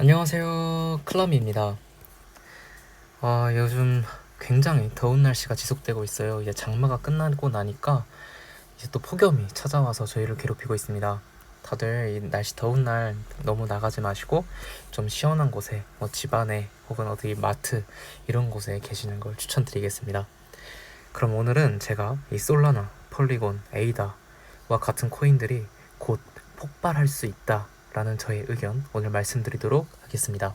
안녕하세요, 클라미입니다. 요즘 굉장히 더운 날씨가 지속되고 있어요. 이제 장마가 끝나고 나니까 이제 또 폭염이 찾아와서 저희를 괴롭히고 있습니다. 다들 이 날씨 더운 날 너무 나가지 마시고 좀 시원한 곳에 집 안에 혹은 어디 마트 이런 곳에 계시는 걸 추천드리겠습니다. 그럼 오늘은 제가 이 솔라나, 폴리곤, 에이다와 같은 코인들이 곧 폭발할 수 있다 라는 저의 의견 오늘 말씀드리도록 하겠습니다.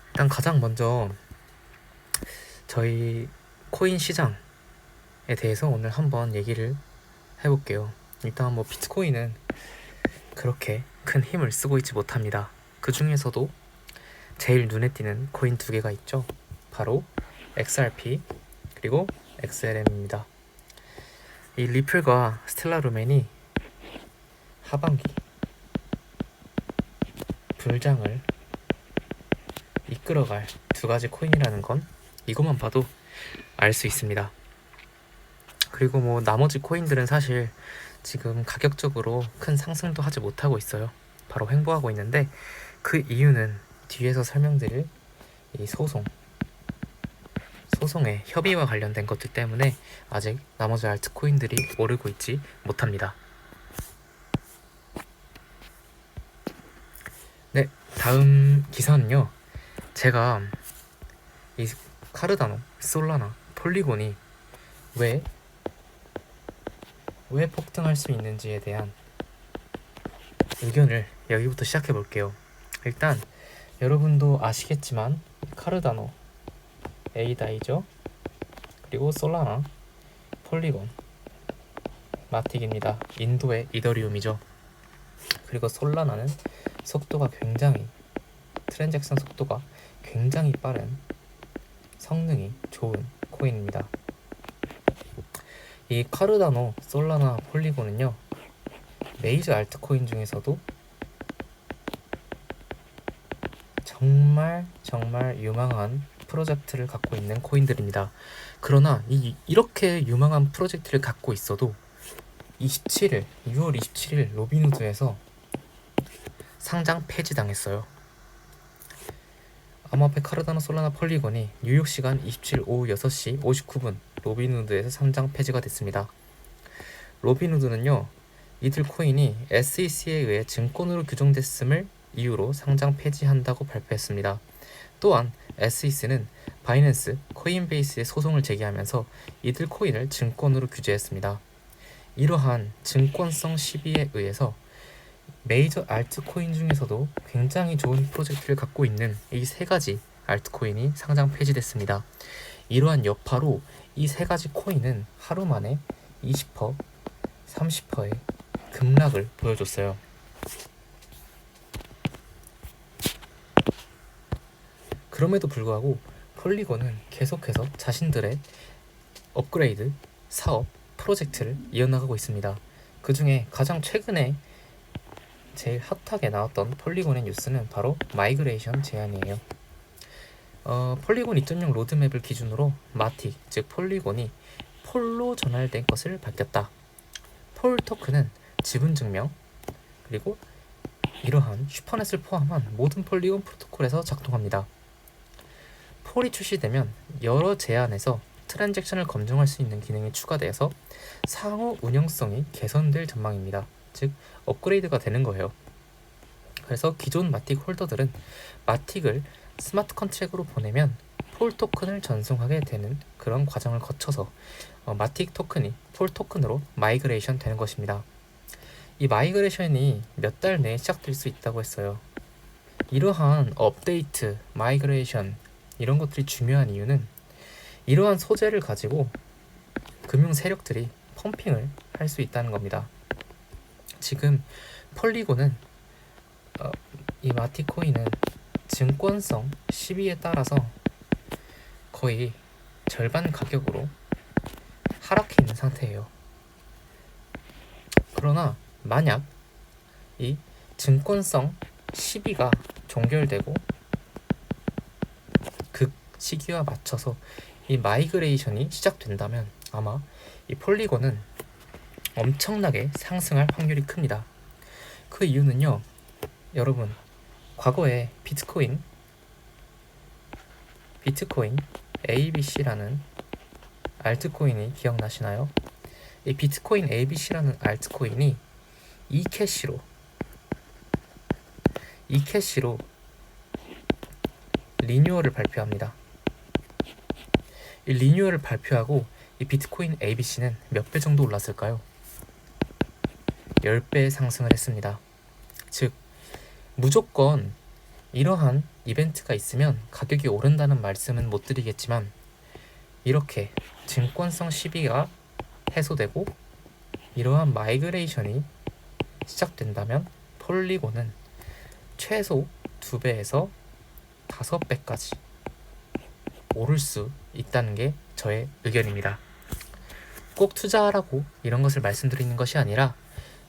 일단 가장 먼저 저희 코인 시장에 대해서 오늘 한번 얘기를 해볼게요. 일단 비트코인은 그렇게 큰 힘을 쓰고 있지 못합니다. 그 중에서도 제일 눈에 띄는 코인 두 개가 있죠. 바로 XRP 그리고 XLM입니다. 이 리플과 스텔라 루멘이 하반기 불장을 이끌어갈 두 가지 코인이라는 건 이것만 봐도 알 수 있습니다. 그리고 나머지 코인들은 사실 지금 가격적으로 큰 상승도 하지 못하고 있어요. 바로 횡보하고 있는데 그 이유는 뒤에서 설명드릴 이 소송의 협의와 관련된 것들 때문에 아직 나머지 알트코인들이 오르고 있지 못합니다. 네, 다음 기사는요. 제가 이 카르다노, 솔라나, 폴리곤이 왜 폭등할 수 있는지에 대한 의견을 여기부터 시작해 볼게요. 일단 여러분도 아시겠지만 카르다노, 에이다이죠. 그리고 솔라나, 폴리곤, 마틱입니다. 인도의 이더리움이죠. 그리고 솔라나는 트랜잭션 속도가 굉장히 빠른 성능이 좋은 코인입니다. 이 카르다노, 솔라나, 폴리곤은요 메이저 알트코인 중에서도 정말 유망한 프로젝트를 갖고 있는 코인들입니다. 그러나 이렇게 유망한 프로젝트를 갖고 있어도 6월 27일 로빈후드에서 상장 폐지당했어요. 암호화폐 카르다노, 솔라나, 폴리곤이 뉴욕 시간 27일 오후 6시 59분 로빈후드에서 상장 폐지가 됐습니다. 로빈후드는요 이들 코인이 SEC에 의해 증권으로 규정됐음을 이유로 상장 폐지한다고 발표했습니다. 또한 SEC는 바이낸스, 코인베이스에 소송을 제기하면서 이들 코인을 증권으로 규제했습니다. 이러한 증권성 시비에 의해서 메이저 알트코인 중에서도 굉장히 좋은 프로젝트를 갖고 있는 이 세 가지 알트코인이 상장 폐지됐습니다. 이러한 여파로 이 세 가지 코인은 하루 만에 20%, 30%의 급락을 보여줬어요. 그럼에도 불구하고 폴리곤은 계속해서 자신들의 업그레이드, 사업, 프로젝트를 이어나가고 있습니다. 그 중에 가장 최근에 제일 핫하게 나왔던 폴리곤의 뉴스는 바로 마이그레이션 제안이에요. 폴리곤 2.0 로드맵을 기준으로 마틱, 즉 폴리곤이 폴로 전환된 것을 밝혔다. 폴 토큰은 지분 증명, 그리고 이러한 슈퍼넷을 포함한 모든 폴리곤 프로토콜에서 작동합니다. 폴이 출시되면 여러 제안에서 트랜잭션을 검증할 수 있는 기능이 추가되어서 상호 운영성이 개선될 전망입니다. 즉 업그레이드가 되는 거예요. 그래서 기존 마틱 홀더들은 마틱을 스마트 컨트랙으로 보내면 폴 토큰을 전송하게 되는 그런 과정을 거쳐서 마틱 토큰이 폴 토큰으로 마이그레이션 되는 것입니다. 이 마이그레이션이 몇 달 내에 시작될 수 있다고 했어요. 이러한 업데이트, 마이그레이션 이런 것들이 중요한 이유는 이러한 소재를 가지고 금융 세력들이 펌핑을 할 수 있다는 겁니다. 지금 폴리곤은 이 마티코인은 증권성 시비에 따라서 거의 절반 가격으로 하락해 있는 상태예요. 그러나 만약 이 증권성 시비가 종결되고 그 시기와 맞춰서 이 마이그레이션이 시작된다면 아마 이 폴리곤은 엄청나게 상승할 확률이 큽니다. 그 이유는요, 여러분, 과거에 비트코인 ABC라는 알트코인이 기억나시나요? 이 비트코인 ABC라는 알트코인이 이캐시로 리뉴얼을 발표합니다. 이 리뉴얼을 발표하고 이 비트코인 ABC는 몇 배 정도 올랐을까요? 10배 상승을 했습니다. 즉, 무조건 이러한 이벤트가 있으면 가격이 오른다는 말씀은 못 드리겠지만, 이렇게 증권성 시비가 해소되고 이러한 마이그레이션이 시작된다면 폴리곤은 최소 2배에서 5배까지 오를 수 있다는 게 저의 의견입니다. 꼭 투자하라고 이런 것을 말씀드리는 것이 아니라,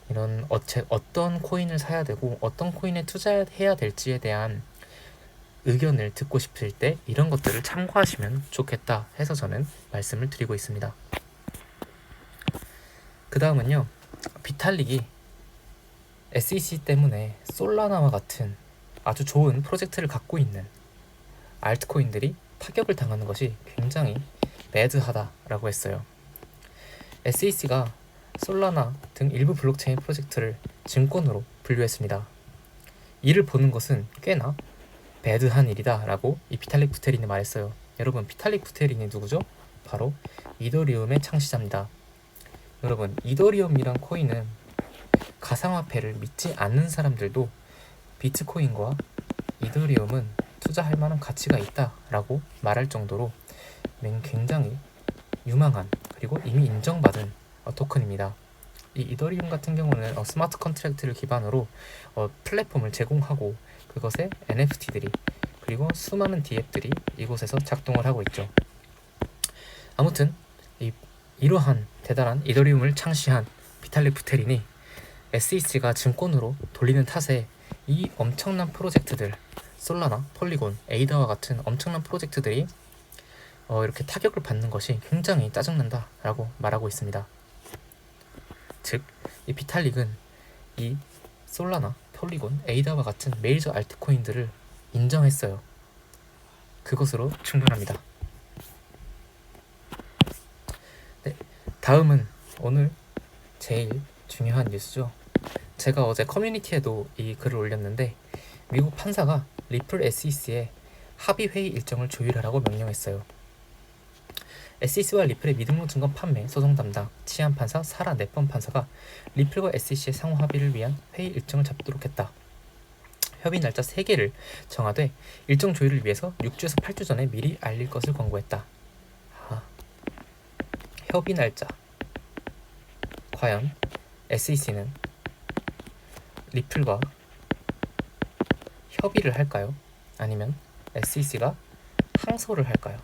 이런 어떤 코인을 사야 되고 어떤 코인에 투자해야 될지에 대한 의견을 듣고 싶을 때 이런 것들을 참고하시면 좋겠다 해서 저는 말씀을 드리고 있습니다. 그 다음은요, 비탈릭이 SEC 때문에 솔라나와 같은 아주 좋은 프로젝트를 갖고 있는 알트코인들이 타격을 당하는 것이 굉장히 매드하다라고 했어요. SEC가 솔라나 등 일부 블록체인 프로젝트를 증권으로 분류했습니다. 이를 보는 것은 꽤나 배드한 일이다 라고 이 비탈릭 부테린이 말했어요. 여러분, 비탈릭 부테린이 누구죠? 바로 이더리움의 창시자입니다. 여러분, 이더리움이란 코인은 가상화폐를 믿지 않는 사람들도 비트코인과 이더리움은 투자할 만한 가치가 있다 라고 말할 정도로 굉장히 유망한, 그리고 이미 인정받은 토큰입니다. 이 이더리움 같은 경우는 스마트 컨트랙트를 기반으로 플랫폼을 제공하고 그것에 NFT들이 그리고 수많은 DApp들이 이곳에서 작동을 하고 있죠. 아무튼 이러한 대단한 이더리움을 창시한 비탈릭 부테린이 SEC가 증권으로 돌리는 탓에 이 엄청난 프로젝트들, 솔라나, 폴리곤, 에이다와 같은 엄청난 프로젝트들이 이렇게 타격을 받는 것이 굉장히 짜증난다 라고 말하고 있습니다. 즉, 이 비탈릭은 이 솔라나, 폴리곤, 에이다와 같은 메이저 알트코인들을 인정했어요. 그것으로 충분합니다. 네, 다음은 오늘 제일 중요한 뉴스죠. 제가 어제 커뮤니티에도 이 글을 올렸는데, 미국 판사가 리플 SEC의 합의회의 일정을 조율하라고 명령했어요. SEC와 리플의 미등록 증권 판매 소송 담당 치안 판사 사라 네펀 판사가 리플과 SEC의 상호 합의를 위한 회의 일정을 잡도록 했다. 협의 날짜 3개를 정하되 일정 조율을 위해서 6주에서 8주 전에 미리 알릴 것을 권고했다. 협의 날짜. 과연 SEC는 리플과 협의를 할까요? 아니면 SEC가 항소를 할까요?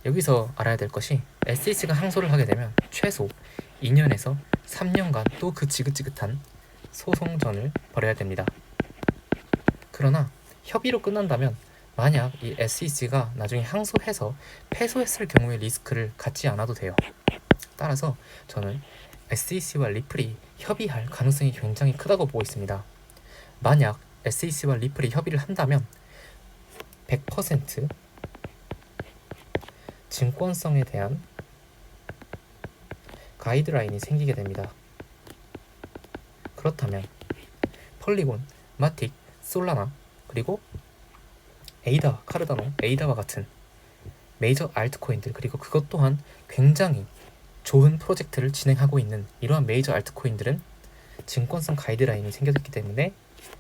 여기서 알아야 될 것이, SEC가 항소를 하게 되면 최소 2년에서 3년간 또 그 지긋지긋한 소송전을 벌여야 됩니다. 그러나 협의로 끝난다면 만약 이 SEC가 나중에 항소해서 패소했을 경우의 리스크를 갖지 않아도 돼요. 따라서 저는 SEC와 리플이 협의할 가능성이 굉장히 크다고 보고 있습니다. 만약 SEC와 리플이 협의를 한다면 100% 증권성에 대한 가이드라인이 생기게 됩니다. 그렇다면 폴리곤, 마틱, 솔라나, 그리고 에이다, 카르다노, 에이다와 같은 메이저 알트코인들, 그리고 그것 또한 굉장히 좋은 프로젝트를 진행하고 있는 이러한 메이저 알트코인들은 증권성 가이드라인이 생겼기 때문에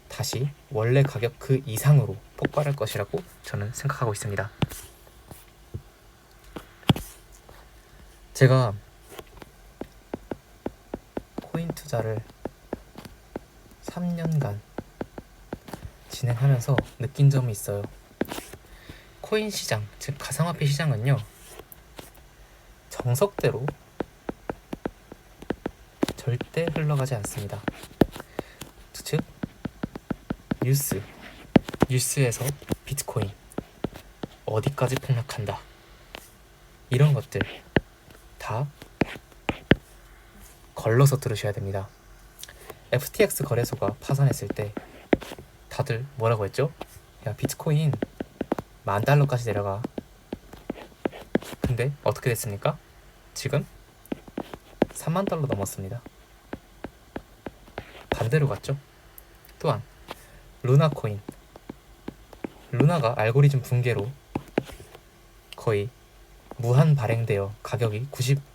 다시 원래 가격 그 이상으로 폭발할 것이라고 저는 생각하고 있습니다. 제가 코인 투자를 3년간 진행하면서 느낀 점이 있어요. 코인 시장, 즉 가상화폐 시장은요, 정석대로 절대 흘러가지 않습니다. 즉, 뉴스에서 비트코인 어디까지 폭락한다, 이런 것들 다 걸러서 들으셔야 됩니다. FTX 거래소가 파산했을 때 다들 뭐라고 했죠? 야, 비트코인 $10,000까지 내려가. 근데 어떻게 됐습니까? 지금 $30,000 넘었습니다. 반대로 갔죠. 또한 루나 코인, 루나가 알고리즘 붕괴로 거의 무한 발행되어 가격이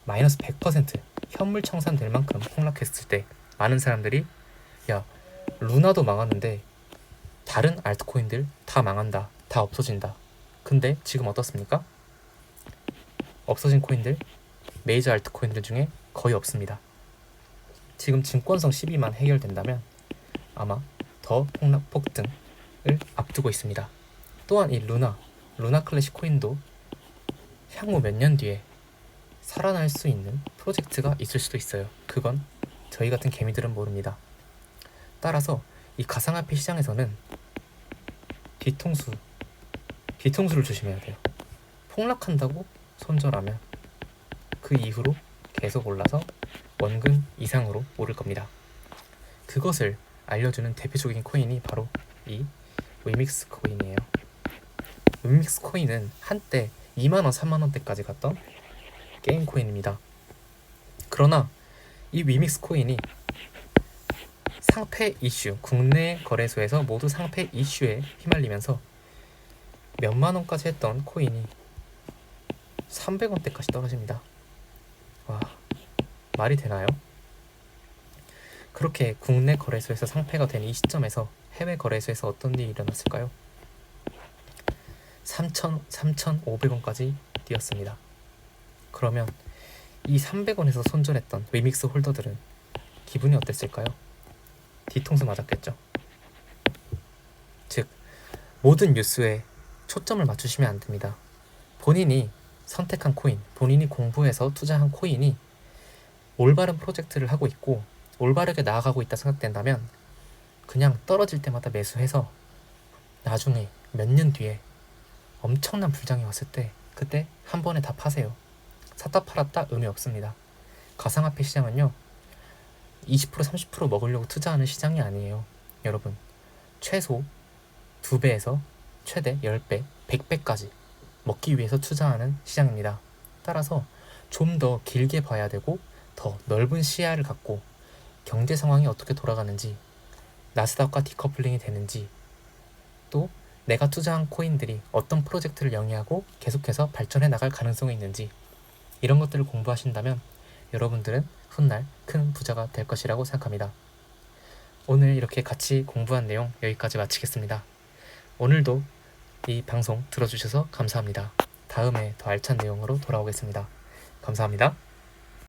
마이너스 100% 현물 청산될 만큼 폭락했을 때 많은 사람들이 야, 루나도 망하는데 다른 알트코인들 다 망한다, 다 없어진다. 근데 지금 어떻습니까? 없어진 코인들, 메이저 알트코인들 중에 거의 없습니다. 지금 증권성 시비만 해결된다면 아마 더 폭등을 앞두고 있습니다. 또한 이 루나 클래식 코인도 향후 몇 년 뒤에 살아날 수 있는 프로젝트가 있을 수도 있어요. 그건 저희 같은 개미들은 모릅니다. 따라서 이 가상화폐 시장에서는 뒤통수를 조심해야 돼요. 폭락한다고 손절하면 그 이후로 계속 올라서 원금 이상으로 오를 겁니다. 그것을 알려주는 대표적인 코인이 바로 이 위믹스 코인이에요. 위믹스 코인은 한때 2만원, 3만원대까지 갔던 게임 코인입니다. 그러나 이 위믹스 코인이 상패 이슈, 국내 거래소에서 모두 상패 이슈에 휘말리면서 몇만원까지 했던 코인이 300원대까지 떨어집니다. 와, 말이 되나요? 그렇게 국내 거래소에서 상패가 된 이 시점에서 해외 거래소에서 어떤 일이 일어났을까요? 3,500원까지 뛰었습니다. 그러면 이 300원에서 손절했던 위믹스 홀더들은 기분이 어땠을까요? 뒤통수 맞았겠죠. 즉, 모든 뉴스에 초점을 맞추시면 안 됩니다. 본인이 선택한 코인, 본인이 공부해서 투자한 코인이 올바른 프로젝트를 하고 있고 올바르게 나아가고 있다 생각된다면 그냥 떨어질 때마다 매수해서 나중에 몇 년 뒤에 엄청난 불장이 왔을 때 그때 한 번에 다 파세요. 샀다 팔았다 의미 없습니다. 가상화폐 시장은요, 20% 30% 먹으려고 투자하는 시장이 아니에요. 여러분, 최소 2배에서 최대 10배, 100배까지 먹기 위해서 투자하는 시장입니다. 따라서 좀 더 길게 봐야 되고 더 넓은 시야를 갖고 경제 상황이 어떻게 돌아가는지, 나스닥과 디커플링이 되는지, 또 내가 투자한 코인들이 어떤 프로젝트를 영위하고 계속해서 발전해 나갈 가능성이 있는지, 이런 것들을 공부하신다면 여러분들은 훗날 큰 부자가 될 것이라고 생각합니다. 오늘 이렇게 같이 공부한 내용 여기까지 마치겠습니다. 오늘도 이 방송 들어주셔서 감사합니다. 다음에 더 알찬 내용으로 돌아오겠습니다. 감사합니다.